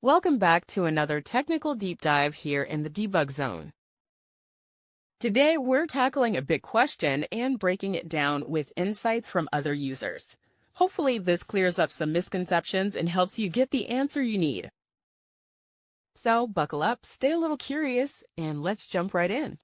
Welcome back to another technical deep dive here in the debug zone. Today, we're tackling a big question and breaking it down with insights from other users. Hopefully, this clears up some misconceptions and helps you get the answer you need. So, buckle up, stay a little curious, and let's jump right in.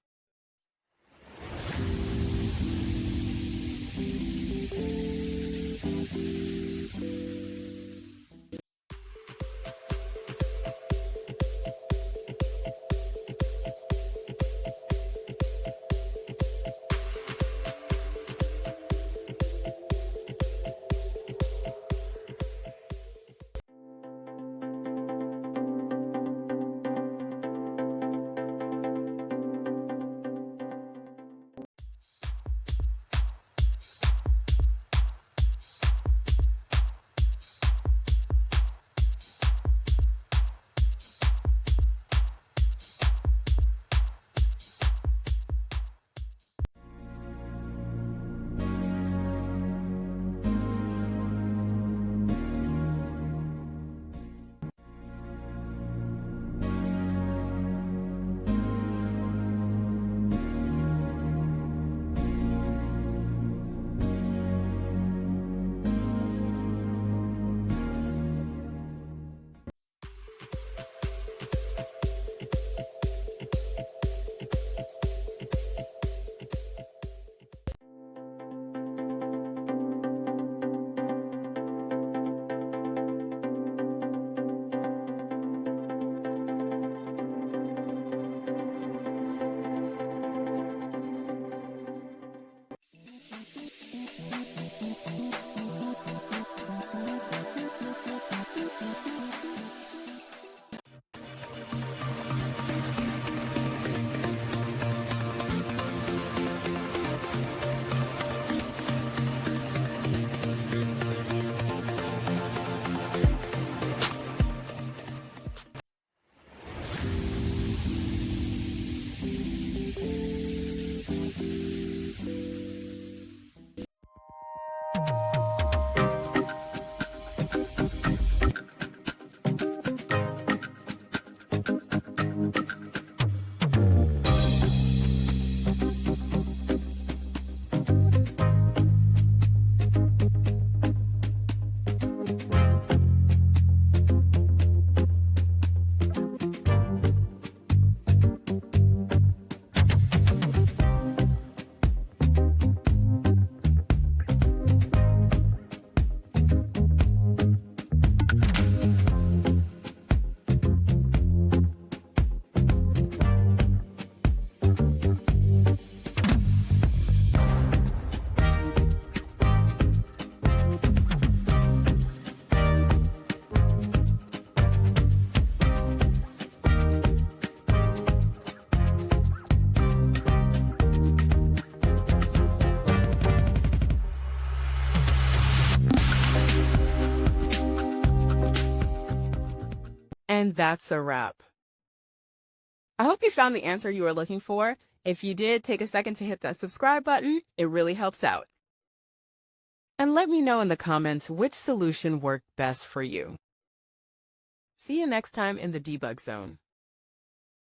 And that's a wrap. I hope you found the answer you were looking for. If you did, take a second to hit that subscribe button. It really helps out. And let me know in the comments which solution worked best for you. See you next time in the debug zone.